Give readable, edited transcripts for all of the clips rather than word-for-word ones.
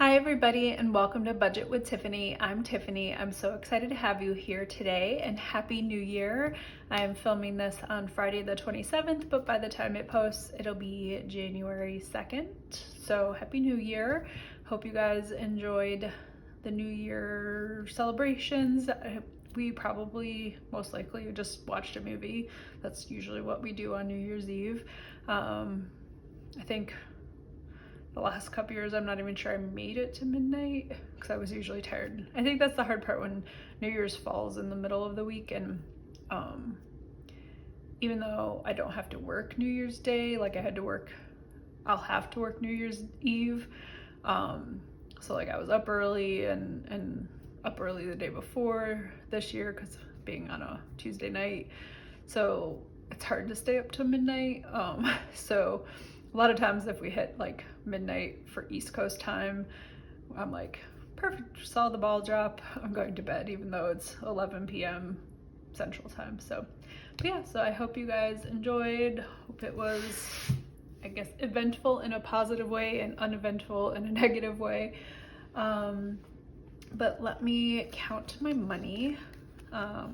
Hi everybody and welcome to Budget with Tiffany. I'm Tiffany. I'm so excited to have you here today and Happy New Year. I am filming this on Friday the 27th, but by the time it posts, it'll be January 2nd. So Happy New Year. Hope you guys enjoyed the New Year celebrations. We probably, most likely, just watched a movie. That's usually what we do on New Year's Eve. I think the last couple years, I'm not even sure I made it to midnight because I was usually tired. I think that's the hard part when New Year's falls in the middle of the week, and even though I don't have to work New Year's Day, like I'll have to work New Year's Eve. So like I was up early and up early the day before this year because being on a Tuesday night. So it's hard to stay up till midnight. So a lot of times if we hit like midnight for East Coast time, I'm like, perfect, saw the ball drop, I'm going to bed, even though it's 11 p.m. Central Time. So, but yeah, so I hope you guys enjoyed. Hope it was, I guess, eventful in a positive way and uneventful in a negative way. But let me count my money. I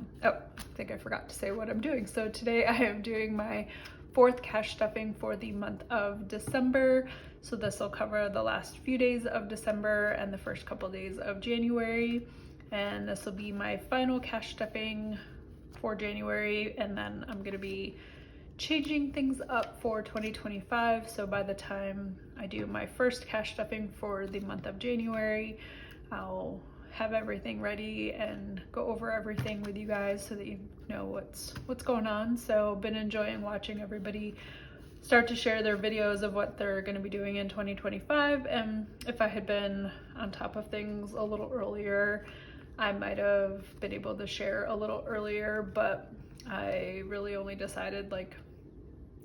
think I forgot to say what I'm doing. So today I am doing my fourth cash stuffing for the month of December. So this will cover the last few days of December and the first couple days of January. And this will be my final cash stuffing for January. And then I'm gonna be changing things up for 2025. So by the time I do my first cash stuffing for the month of January, I'll have everything ready and go over everything with you guys so that you know what's going on. So been enjoying watching everybody start to share their videos of what they're going to be doing in 2025, and if I had been on top of things a little earlier, I might have been able to share a little earlier, but I really only decided like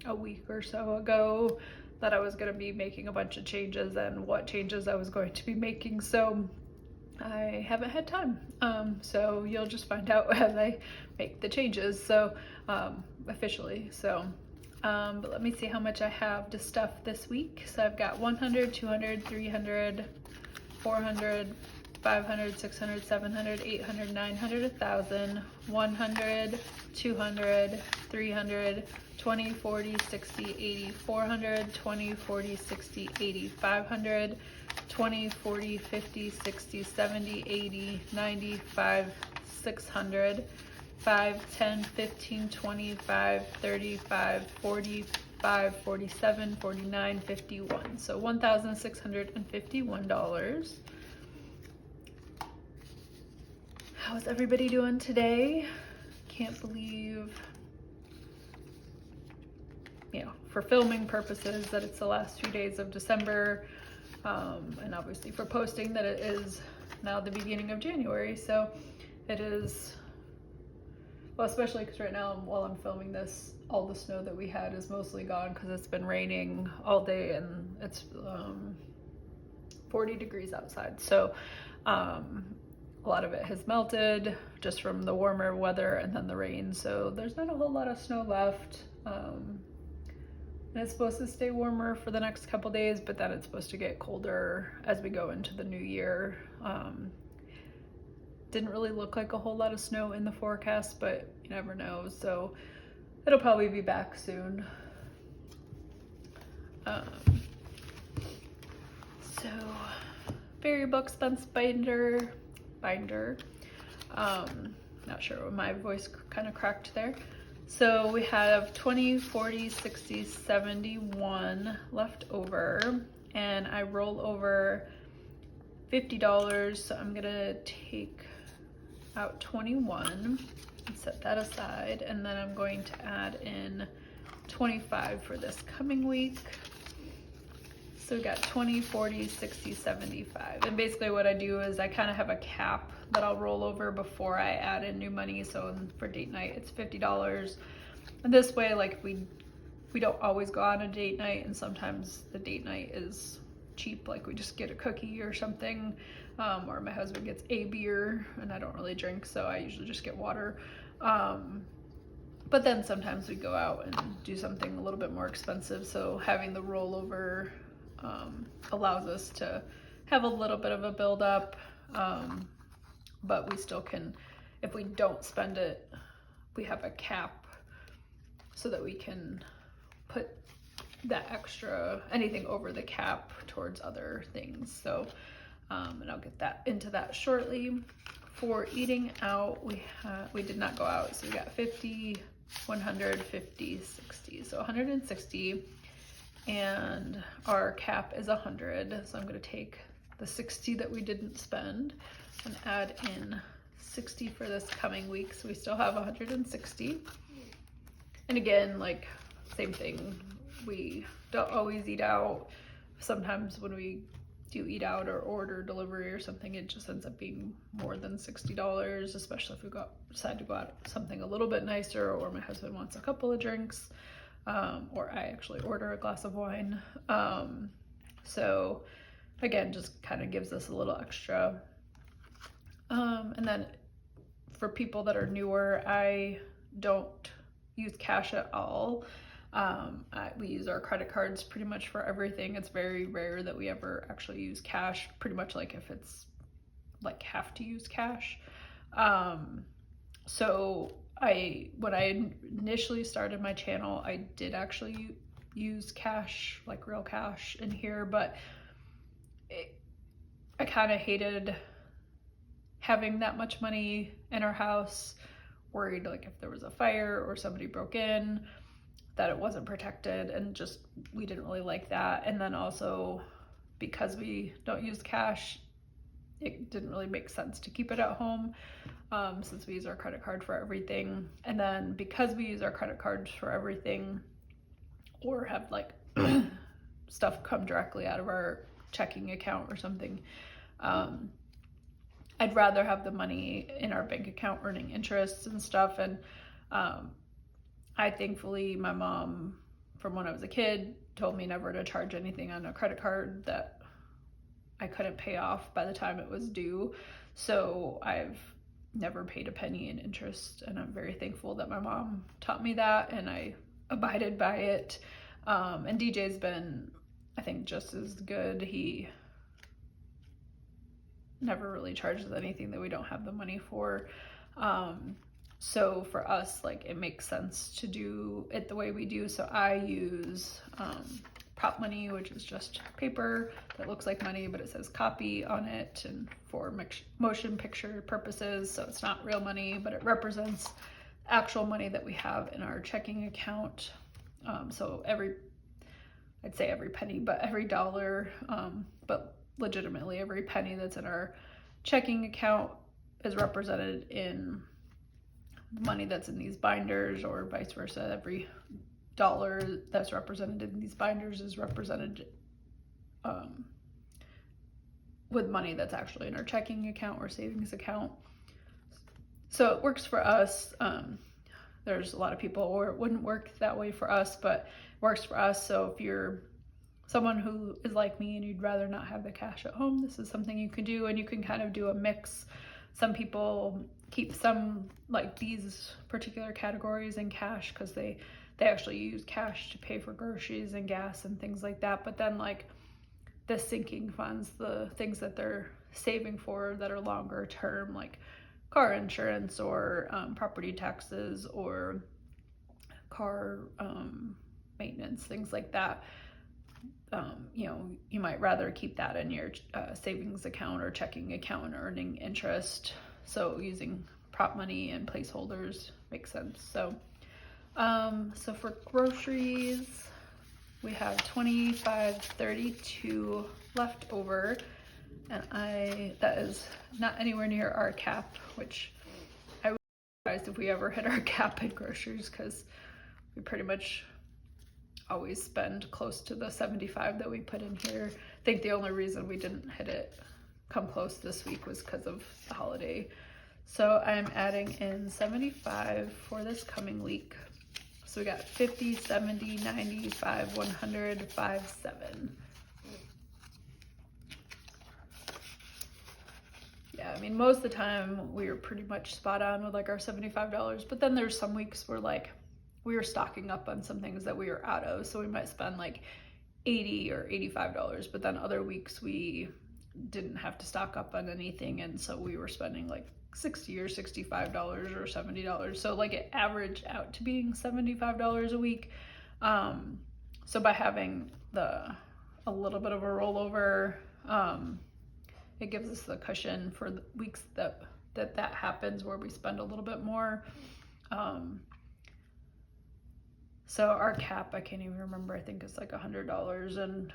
a week or so ago that I was going to be making a bunch of changes and what changes I was going to be making. So I haven't had time. So you'll just find out as I make the changes. So officially. So but let me see how much I have to stuff this week. So I've got 100, 200, 300, 400, 500, 600, 700, 800, 900, 1,000, 100, 200, 300, 20, 40, 60, 80, 400, 20, 40, 60, 80, 500, 20, 40, 50, 60, 70, 80, 95, 600, 5, 10, 15, 25, 35, 45, 47, 49, 51. So $1,651. How's everybody doing today? Can't believe, for filming purposes that it's the last few days of December, and obviously for posting that it is now the beginning of January. So it is, well, especially because right now while I'm filming this, all the snow that we had is mostly gone because it's been raining all day and it's 40 degrees outside. So a lot of it has melted just from the warmer weather and then the rain. So there's not a whole lot of snow left. And it's supposed to stay warmer for the next couple days, but then it's supposed to get colder as we go into the new year. Didn't really look like a whole lot of snow in the forecast, but you never know. So it'll probably be back soon. So Fairy Book Expense binder. Not sure, my voice kind of cracked there. So we have 20, 40, 60, 71 left over, and I roll over $50. So I'm gonna take out 21 and set that aside, and then I'm going to add in 25 for this coming week. So we got 20, 40, 60, 75. And basically what I do is I kind of have a cap that I'll roll over before I add in new money. So for date night, it's $50. And this way, like we don't always go on a date night, and sometimes the date night is cheap, like we just get a cookie or something, or my husband gets a beer, and I don't really drink, so I usually just get water. But then sometimes we go out and do something a little bit more expensive, so having the rollover allows us to have a little bit of a buildup, but we still can, if we don't spend it, we have a cap so that we can put that extra, anything over the cap towards other things. So, and I'll get that into that shortly. For eating out, we did not go out, so we got 50, 150, 60, so 160, and our cap is 100. So I'm going to take the 60 that we didn't spend and add in 60 for this coming week, so we still have 160. And again, like, same thing, we don't always eat out. Sometimes when we do eat out or order delivery or something, it just ends up being more than $60, especially if we decide to go out something a little bit nicer, or my husband wants a couple of drinks, or I actually order a glass of wine. So again, just kind of gives us a little extra. And then for people that are newer, I don't use cash at all. We use our credit cards pretty much for everything. It's very rare that we ever actually use cash, pretty much like if it's like have to use cash. So when I initially started my channel, I did actually use cash, like real cash in here, but I kind of hated having that much money in our house, worried like if there was a fire or somebody broke in, that it wasn't protected, and just we didn't really like that. And then also because we don't use cash, it didn't really make sense to keep it at home, since we use our credit card for everything. And then because we use our credit cards for everything, or have like stuff come directly out of our checking account or something, I'd rather have the money in our bank account earning interest and stuff. And I thankfully, my mom, from when I was a kid, told me never to charge anything on a credit card that I couldn't pay off by the time it was due. So I've never paid a penny in interest, and I'm very thankful that my mom taught me that, and I abided by it. And DJ's been, I think, just as good. He never really charges anything that we don't have the money for. So for us, like, it makes sense to do it the way we do. So I use prop money, which is just paper that looks like money, but it says copy on it, and for motion picture purposes. So it's not real money, but it represents actual money that we have in our checking account. So I'd say every penny, but every dollar, but legitimately every penny that's in our checking account is represented in money that's in these binders, or vice versa. Every dollar that's represented in these binders is represented with money that's actually in our checking account or savings account. So it works for us. There's a lot of people where it wouldn't work that way for us, but it works for us. So if you're someone who is like me and you'd rather not have the cash at home, this is something you can do, and you can kind of do a mix. Some people keep some, like these particular categories, in cash because they actually use cash to pay for groceries and gas and things like that. But then like the sinking funds, the things that they're saving for that are longer term, like car insurance or property taxes or car maintenance, things like that. You know, you might rather keep that in your savings account or checking account earning interest. So using prop money and placeholders makes sense. So so for groceries, we have $25.32 left over, and that is not anywhere near our cap, which I would be surprised if we ever hit our cap in groceries, because we pretty much always spend close to the 75 that we put in here. I think the only reason we didn't come close this week was because of the holiday. So I'm adding in 75 for this coming week. So we got 50, 70, 95, 100, 5, 7. Yeah, I mean, most of the time we were pretty much spot on with like our $75, but then there's some weeks where like we were stocking up on some things that we were out of, so we might spend like $80 or $85, but then other weeks we didn't have to stock up on anything, and so we were spending like $60 or $65 or $70. So like it averaged out to being $75 a week. So by having a little bit of a rollover, it gives us the cushion for the weeks that happens where we spend a little bit more. So our cap, I can't even remember, I think it's like $100, and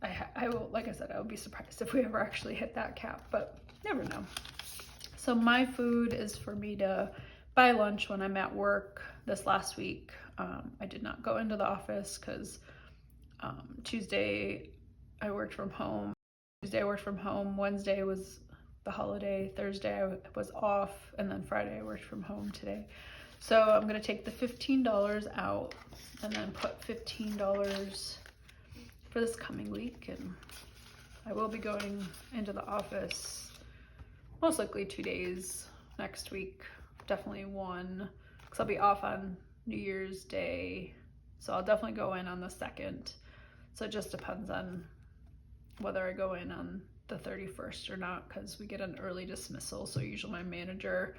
I will, like I said, I would be surprised if we ever actually hit that cap, but never know. So my food is for me to buy lunch when I'm at work. This last week, I did not go into the office because Tuesday I worked from home. Tuesday I worked from home. Wednesday was the holiday. Thursday I was off, and then Friday I worked from home today. So I'm gonna take the $15 out and then put $15 for this coming week, and I will be going into the office most likely 2 days next week, definitely one, because I'll be off on New Year's Day, so I'll definitely go in on the 2nd. So it just depends on whether I go in on the 31st or not, because we get an early dismissal, so usually my manager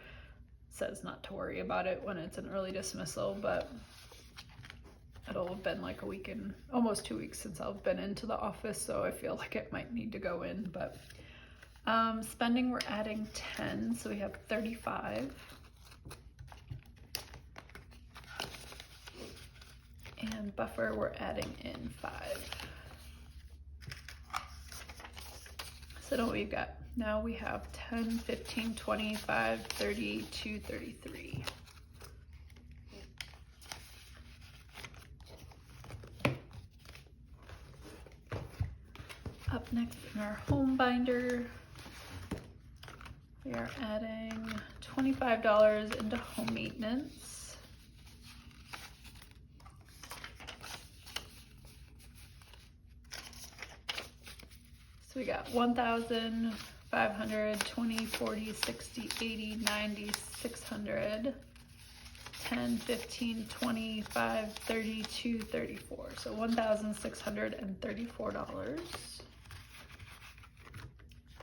says not to worry about it when it's an early dismissal, but it'll have been like a week and almost 2 weeks since I've been into the office, so I feel like it might need to go in. But spending, we're adding 10, so we have 35. And buffer, we're adding in 5. So now we've got, now we have 10, 15, 25, 32, 33. Up next in our home binder, we are adding $25 into home maintenance. So we got 1,000, 500, 20, 40, 60, 80, 90, 600, 10, 15, 25, 32, 34. So $1,634.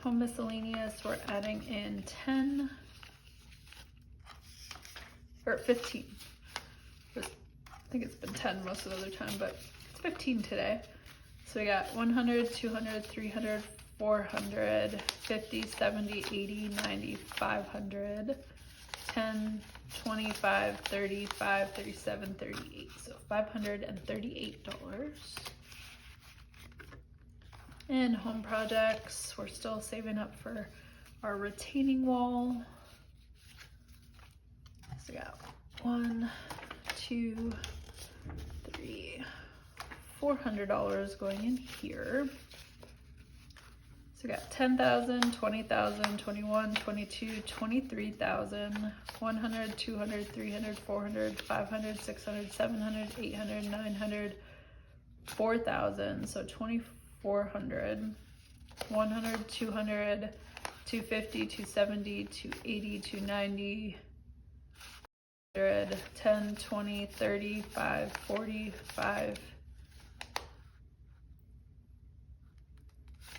Home miscellaneous, we're adding in 10 or 15. I think it's been 10 most of the other time, but it's 15 today. So we got 100, 200, 300, 400, 50, 70, 80, 90, 500, 10, 25, 35, 37, 38. So $538. And home projects, we're still saving up for our retaining wall. So we got 1, 2, 3, $400 going in here. So we got 10,000, 20,000, 21, 22, 23,000, 100, 200, 300, 400, 500, 600, 700, 800, 900, 4,000. So 2,400, 100, 200, 250, 270, 280, 290, 100, 10, 20, 30, 5, 40, 5,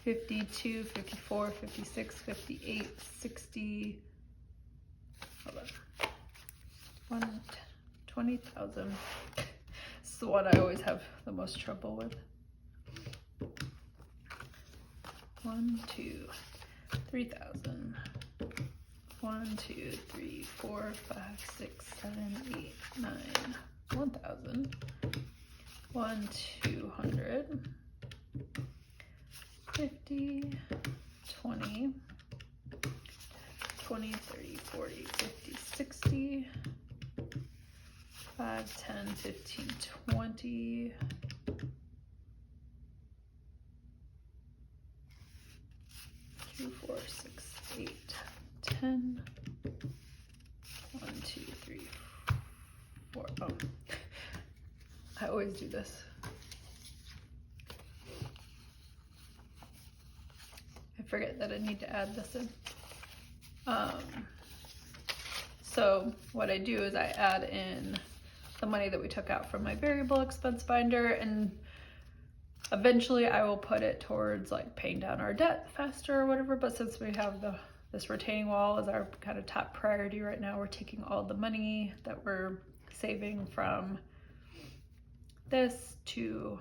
52, 54, 56, 58, 60, hold on, 20,000. This is the one I always have the most trouble with. 1, 2, 3,000. 1, 2, 3, 4, 5, 6, 7, 8, 9, 1,000. 1, 200. 50, 20, 20, 30, 40, 50, 60, 5, 10, 15, 20, 2, 4, 6, 8, 10, 1, 2, 3, 4. Oh, I always do this. Forget that I need to add this in. So what I do is I add in the money that we took out from my variable expense binder, and eventually I will put it towards like paying down our debt faster or whatever, but since we have this retaining wall as our kind of top priority right now, we're taking all the money that we're saving from this to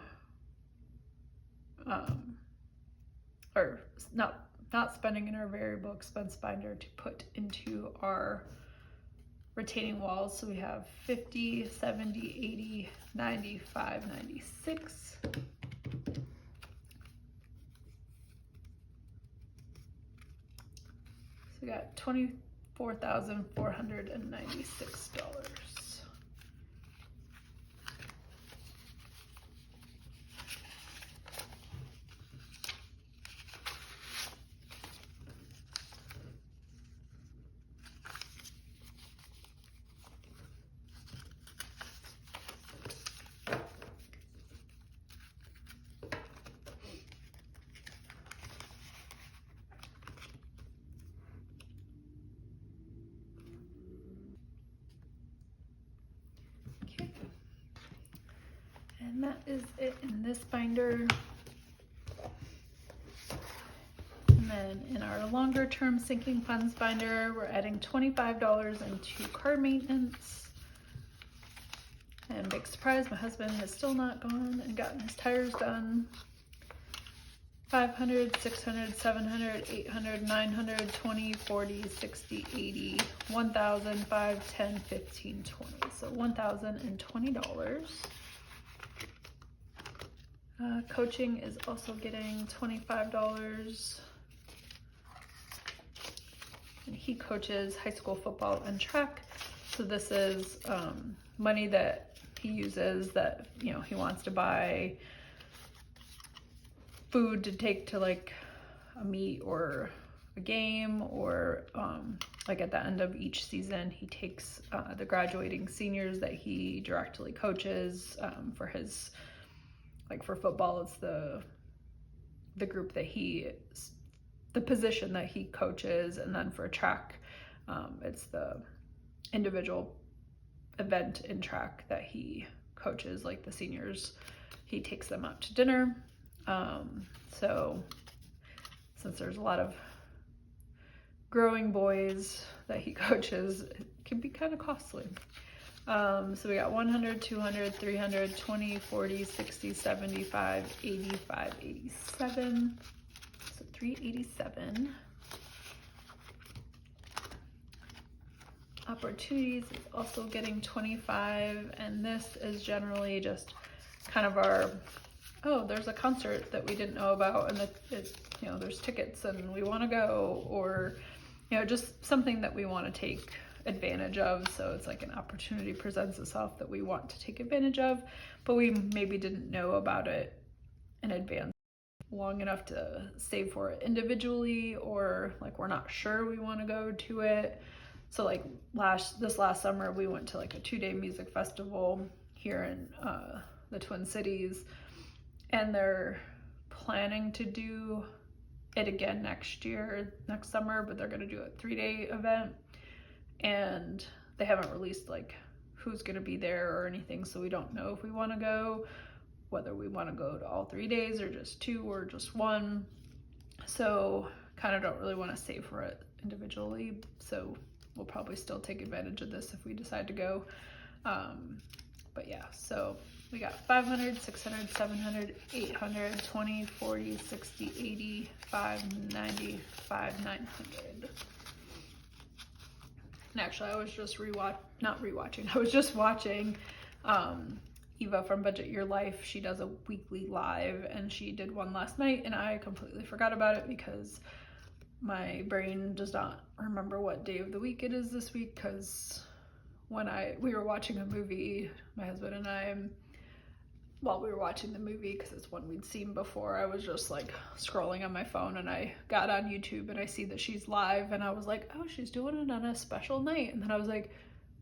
or not spending in our variable expense binder to put into our retaining walls. So we have 50, 70, 80, 95, 96. So we got $24,496. And that is it in this binder. And then in our longer term sinking funds binder, we're adding $25 into car maintenance. And big surprise, my husband has still not gone and gotten his tires done. 500, 600, 700, 800, 900, 20, 40, 60, 80, 1,000, 5, 10, 15, 20. So $1,020. Coaching is also getting $25. And he coaches high school football and track. So this is money that he uses that, you know, he wants to buy food to take to like a meet or a game, or like at the end of each season, he takes the graduating seniors that he directly coaches for his, like for football, it's the group that the position that he coaches, and then for track, it's the individual event in track that he coaches, like the seniors, he takes them out to dinner. So since there's a lot of growing boys that he coaches, it can be kind of costly. So we got 100, 200, 300, 20, 40, 60, 75, 85, 87. So 387. Opportunities is also getting 25, and this is generally just kind of our, oh, there's a concert that we didn't know about, and you know, there's tickets and we want to go, or, you know, just something that we want to take advantage of. So it's like an opportunity presents itself that we want to take advantage of, but we maybe didn't know about it in advance long enough to save for it individually, or like we're not sure we want to go to it. So like this last summer we went to like a 2-day music festival here in the Twin Cities, and they're planning to do it again next summer, but they're going to do a 3-day event, and they haven't released like who's going to be there or anything, so we don't know if we want to go, whether we want to go to all 3 days or just 2 or just 1. So kind of don't really want to save for it individually, so we'll probably still take advantage of this if we decide to go. But yeah, so we got 500, 600, 700, 800, 20, 40, 60, 80, 5, 90, 5, 900. And actually I was just I was just watching Eva from Budget Your Life. She does a weekly live, and she did one last night, and I completely forgot about it because my brain does not remember what day of the week it is this week, because when we were watching a movie, my husband and I, while we were watching the movie, because it's one we'd seen before, I was just like scrolling on my phone, and I got on YouTube and I see that she's live, and I was like, oh, she's doing it on a special night. And then I was like,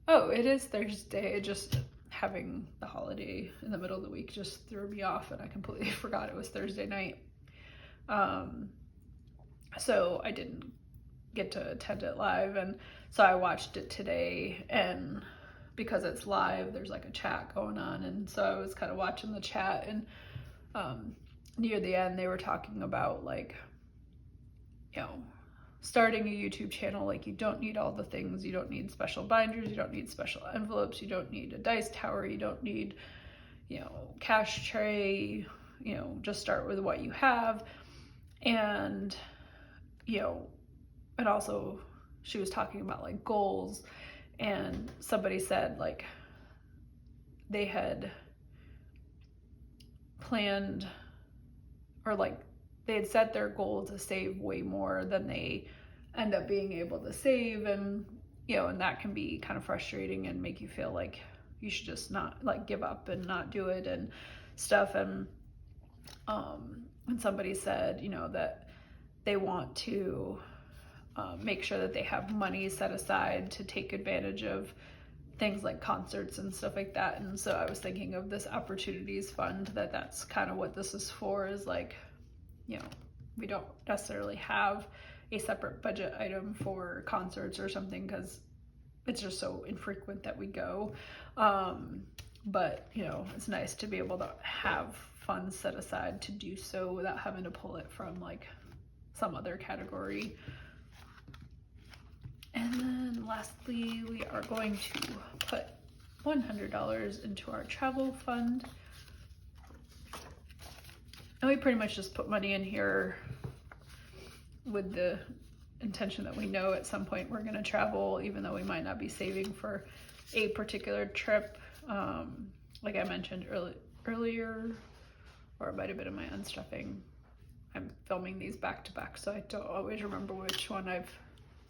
oh, it is Thursday. Just having the holiday in the middle of the week just threw me off, and I completely forgot it was Thursday night. So I didn't get to attend it live, and so I watched it today, and because it's live, there's like a chat going on, and so I was kind of watching the chat, and near the end, they were talking about like, you know, starting a YouTube channel. Like, you don't need all the things. You don't need special binders. You don't need special envelopes. You don't need a dice tower. You don't need, you know, cash tray. You know, just start with what you have. And, you know, and also she was talking about like goals, and somebody said like they had planned, or like they had set their goal to save way more than they end up being able to save. And, you know, and that can be kind of frustrating and make you feel like you should just not like give up and not do it and stuff. And somebody said, you know, that they want to make sure that they have money set aside to take advantage of things like concerts and stuff like that. And so I was thinking of this opportunities fund, that's kind of what this is for, is like, you know, we don't necessarily have a separate budget item for concerts or something because it's just so infrequent that we go. But, you know, it's nice to be able to have funds set aside to do so without having to pull it from like some other category. And then lastly, we are going to put $100 into our travel fund. And we pretty much just put money in here with the intention that we know at some point we're going to travel, even though we might not be saving for a particular trip. Like I mentioned earlier, or it might have been in my unstuffing. I'm filming these back to back, so I don't always remember which one I've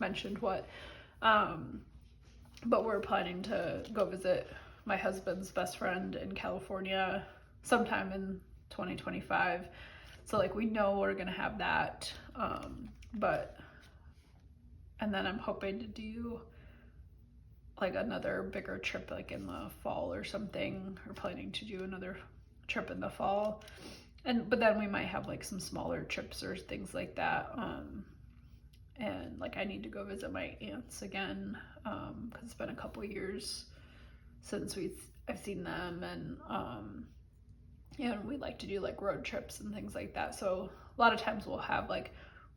mentioned what. But we're planning to go visit my husband's best friend in California sometime in 2025. So like we know we're gonna have that. And then I'm hoping to do like another bigger trip like in the fall or something, or planning to do another trip in the fall. But then we might have like some smaller trips or things like that. And like I need to go visit my aunts again, because it's been a couple years since I've seen them. And we like to do like road trips and things like that. So a lot of times we'll have like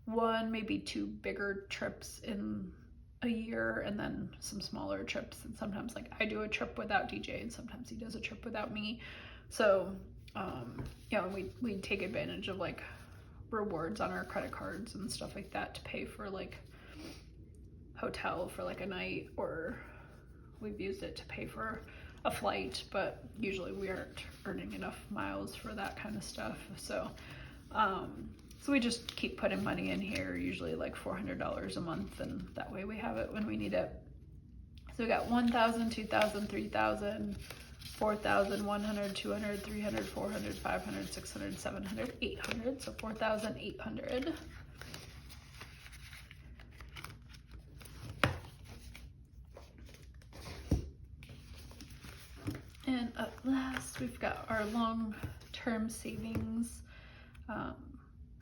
one, maybe two bigger trips in a year, and then some smaller trips. And sometimes like I do a trip without DJ, and sometimes he does a trip without me. So we take advantage of like rewards on our credit cards and stuff like that to pay for like hotel for like a night, or we've used it to pay for a flight, but usually we aren't earning enough miles for that kind of stuff. So we just keep putting money in here, usually like $400 a month, and that way we have it when we need it. So we got 1,000, 2,000, 3,000, 4,000, 100, 200, 300, 400, 500, 600, 700, 800. So 4,800. And at last, we've got our long-term savings.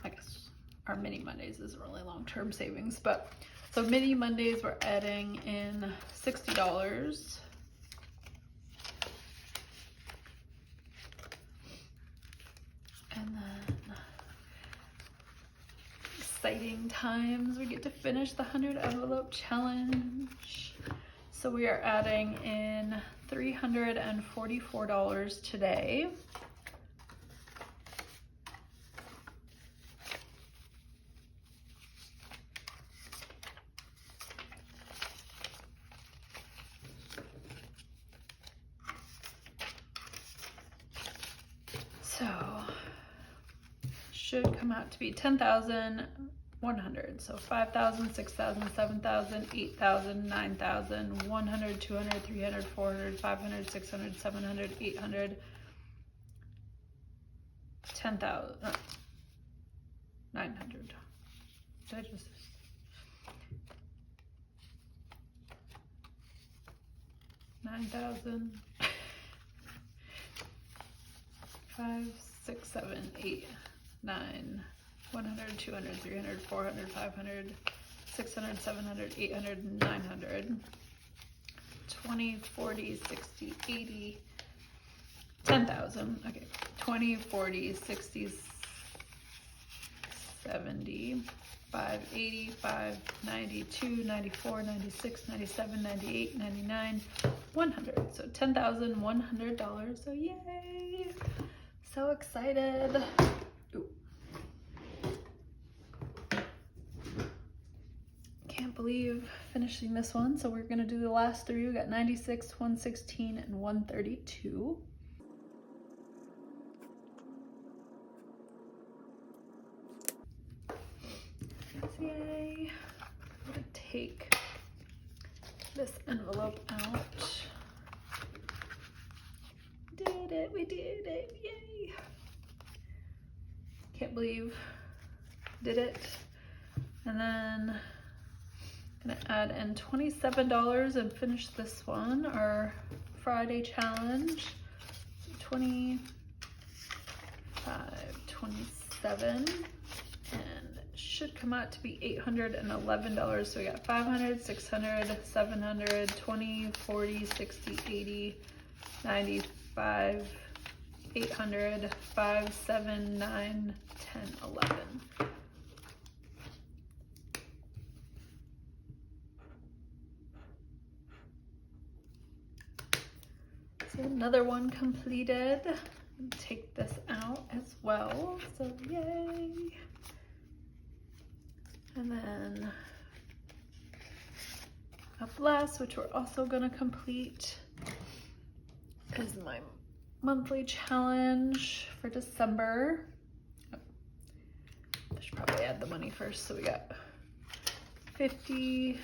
I guess our mini Mondays isn't really long-term savings, but so mini Mondays, we're adding in $60. And then exciting times, we get to finish the 100 envelope challenge. So we are adding in $344 today. So should come out to be 10,100. So 5,000, 6,000, 7,000, 8,000, 9,000, 100, 200, 300, 400, 500, 600, 700, 800, 10,000, 900. Did I just... 9,000. 5, 6, 7, 8, 9, 100, 200, 300, 400, 500, 600, 700, 800, 900, 20, 40, 60, 80, 10,000. Okay, 20, 40, 60, 70, 580, 592, 94, 96, 97, 98, 99, 100. So $10,100. So yay! So excited. Ooh. Can't believe finishing this one. So we're gonna do the last three. We got 96, 116, and 132. Yay. I'm gonna take this envelope out. Did it, we did it, yay. Can't believe did it. And then I'm gonna add in $27 and finish this one, our Friday challenge. 25, 27, and should come out to be $811. So we got 500, 600, 700, 20, 40, 60, 80, 95, 800, 5, 7, 9, 10, 11. So another one completed. Take this out as well. So yay. And then up last, which we're also gonna complete, is my monthly challenge for December. Oh, I should probably add the money first. So we got 50,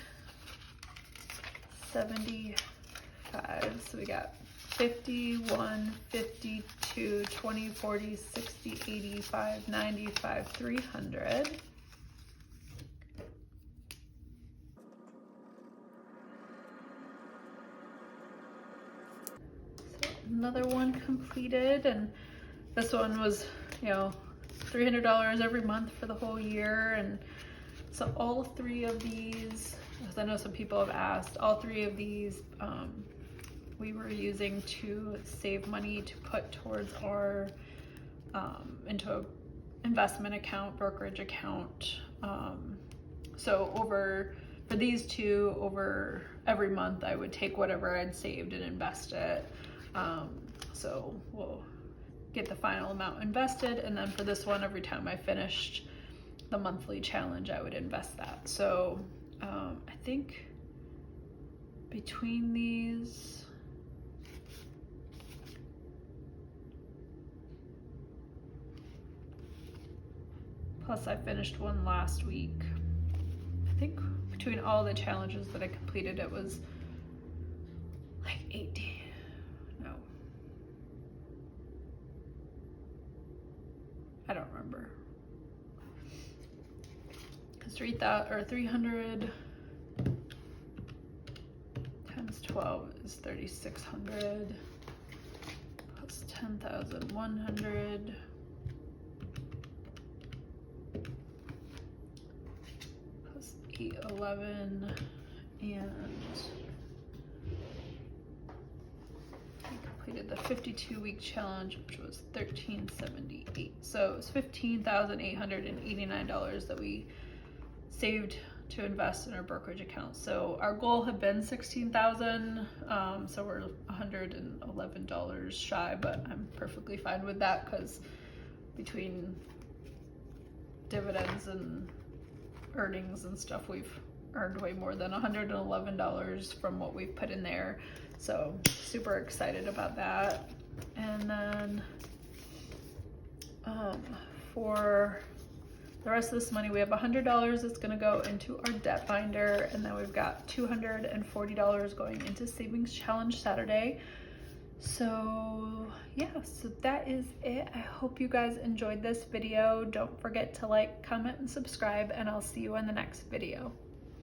75. So we got 51, 52, 20, 40, 60, 85, 95, 300. So another one completed, and this one was, you know, $300 every month for the whole year. And so all three of these, as I know some people have asked, all three of these we were using to save money to put towards our into an investment account, brokerage account. So for these two, over every month I would take whatever I'd saved and invest it. So we'll get the final amount invested, and then for this one, every time I finished the monthly challenge, I would invest that. So I think between these, plus I finished one last week, I think between all the challenges that I completed, it was like 80, no, I don't remember. Because 300 times 12 is 3,600 plus 10,100 plus 811, and I completed the 52-week challenge, which was $1,378. So it was $15,889 that we saved to invest in our brokerage account. So our goal had been $16,000, so we're $111 shy, but I'm perfectly fine with that, because between dividends and earnings and stuff, we've earned way more than $111 from what we've put in there. So super excited about that. And then for the rest of this money, we have $100 that's gonna go into our debt binder, and then we've got $240 going into Savings Challenge Saturday. So yeah, so that is it. I hope you guys enjoyed this video. Don't forget to like, comment, and subscribe, and I'll see you in the next video.